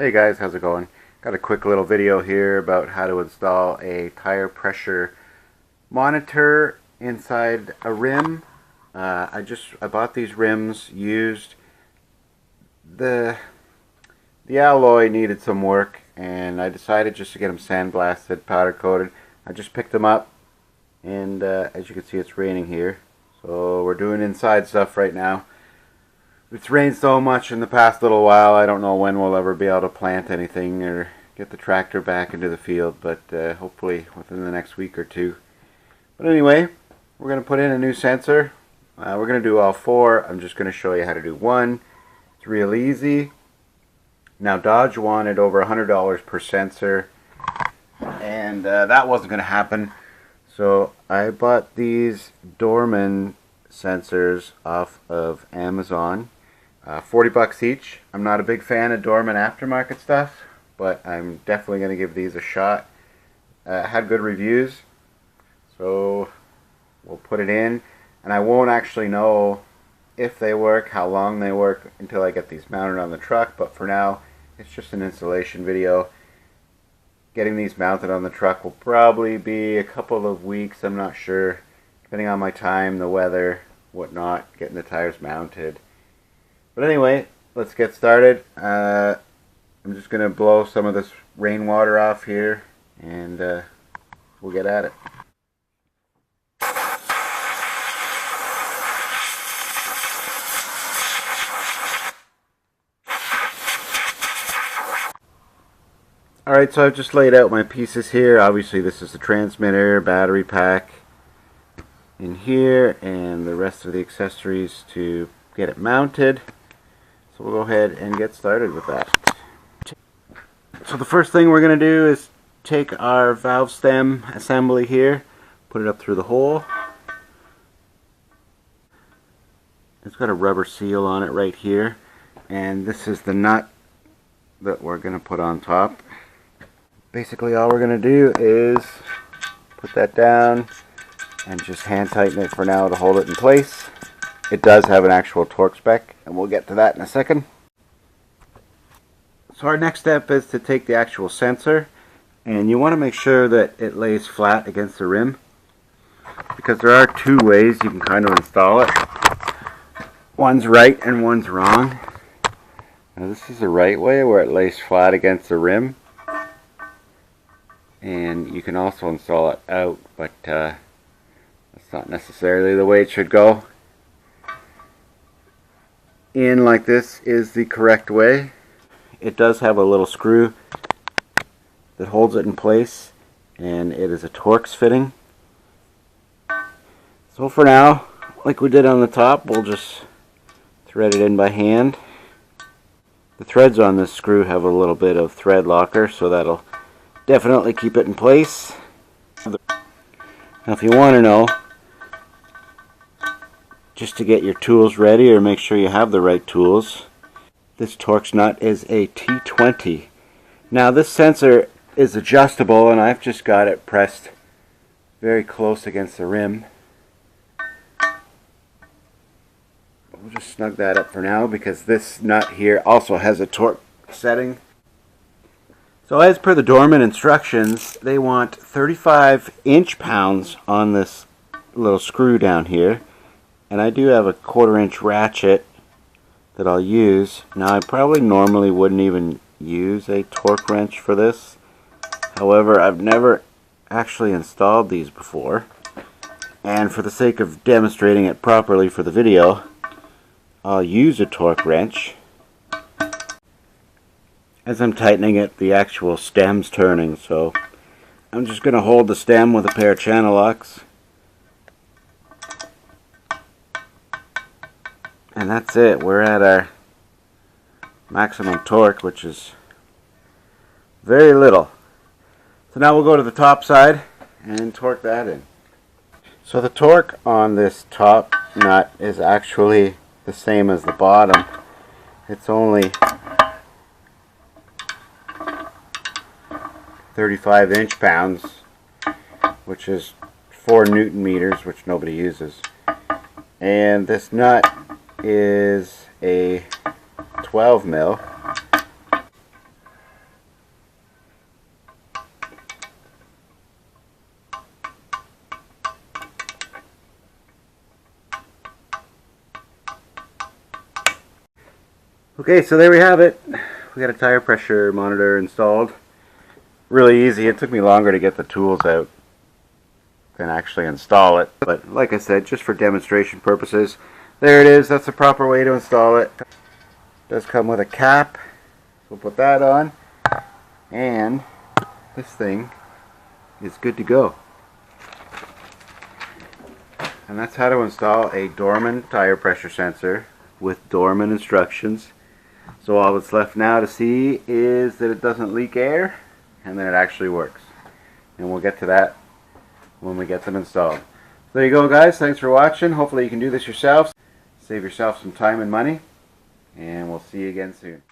Hey guys, how's it going? Got a quick little video here about how to install a tire pressure monitor inside a rim. I bought these rims used. The alloy needed some work, and I decided just to get them sandblasted, powder coated. I just picked them up, and as you can see, it's raining here. So we're doing inside stuff right now. It's rained so much in the past little while, I don't know when we'll ever be able to plant anything or get the tractor back into the field, but hopefully within the next week or two. But anyway, we're going to put in a new sensor. We're going to do all four. I'm just going to show you how to do one. It's real easy. Now Dodge wanted over $100 per sensor, and that wasn't going to happen. So I bought these Dorman sensors off of Amazon. 40 bucks each. I'm not a big fan of Dorman aftermarket stuff, but I'm definitely going to give these a shot. Had good reviews, so we'll put it in, and I won't actually know if they work, how long they work, until I get these mounted on the truck. But for now, it's just an installation video. Getting these mounted on the truck will probably be a couple of weeks, I'm not sure, depending on my time, the weather, whatnot, getting the tires mounted. But anyway, let's get started. I'm just going to blow some of this rainwater off here, and we'll get at it. Alright, so I've just laid out my pieces here. Obviously this is the transmitter, battery pack in here, and the rest of the accessories to get it mounted. So we'll go ahead and get started with that. So the first thing we're going to do is take our valve stem assembly here, put it up through the hole. It's got a rubber seal on it right here, and this is the nut that we're going to put on top. Basically all we're going to do is put that down and just hand tighten it for now to hold it in place. It does have an actual torque spec, and we'll get to that in a second. So our next step is to take the actual sensor, and you want to make sure that it lays flat against the rim, because there are two ways you can kind of install it. One's right and one's wrong. Now this is the right way, where it lays flat against the rim, and you can also install it out, but that's not necessarily the way it should go. In like this is the correct way. It does have a little screw that holds it in place, and it is a Torx fitting. So for now, like we did on the top, we'll just thread it in by hand. The threads on this screw have a little bit of thread locker, so that'll definitely keep it in place. Now if you want to know, just to get your tools ready, or make sure you have the right tools, this Torx nut is a T20. Now this sensor is adjustable, and I've just got it pressed very close against the rim. We'll just snug that up for now, because this nut here also has a torque setting. So as per the Dorman instructions, they want 35 inch-pounds on this little screw down here. And I do have a 1/4 inch ratchet that I'll use. Now I probably normally wouldn't even use a torque wrench for this. However, I've never actually installed these before. And for the sake of demonstrating it properly for the video, I'll use a torque wrench. As I'm tightening it, the actual stem's turning, so I'm just going to hold the stem with a pair of channel locks. And that's it. We're at our maximum torque, which is very little. So now we'll go to the top side and torque that in. So the torque on this top nut is actually the same as the bottom. It's only 35 inch-pounds, which is 4 Newton meters, which nobody uses. And this nut is a 12 mil. Okay, so there we have it. We got a tire pressure monitor installed. Really easy. It took me longer to get the tools out than actually install it. But like I said, just for demonstration purposes, there it is. That's the proper way to install it. It does come with a cap. We'll put that on. And this thing is good to go. And that's how to install a Dorman tire pressure sensor with Dorman instructions. So all that's left now to see is that it doesn't leak air and that it actually works. And we'll get to that when we get them installed. There you go, guys. Thanks for watching. Hopefully you can do this yourself. Save yourself some time and money. And we'll see you again soon.